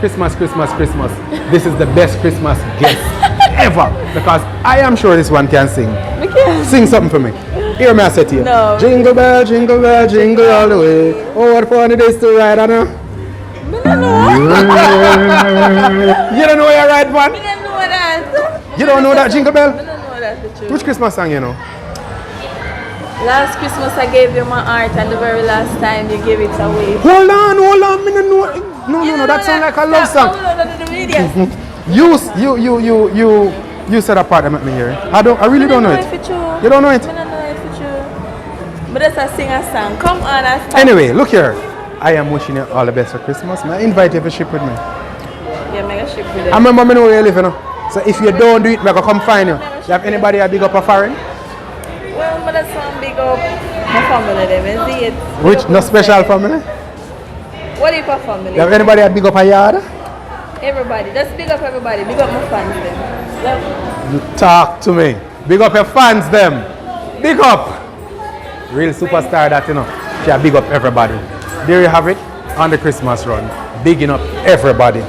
Christmas, Christmas, Christmas. This is the best Christmas gift ever. Because I am sure this one can sing. Sing something for me. Hear me, I say to you. No. Jingle bell, jingle all the way. Oh, what fun it is to ride on a... You don't know where you ride, man? I don't know that. You don't know that jingle bell? I don't know that. The truth. Which Christmas song you know? Last Christmas I gave you my heart, and the very last time you gave it away. Hold on. Me no know. No, that sounds like a love song. You said a part that make me hear it. I really don't know it. You don't know it? I don't know if it's true. But that's a singer song. Come on, I start. Anyway, look here. I am wishing you all the best for Christmas. I invite you to ship with me. Yeah, make a ship with it. I remember me know where you live, you know. So if you don't do it, I can come find you. You have anybody that big up a foreign? Well, but that's some big up my family them, is it? Which no special family? What if a family? You have anybody that big up a yard? Everybody. Just big up everybody. Big up my fans them. Love. You talk to me. Big up your fans them. Big up. Real superstar that, you know. She big up everybody. There you have it on the Christmas run. Bigging up everybody.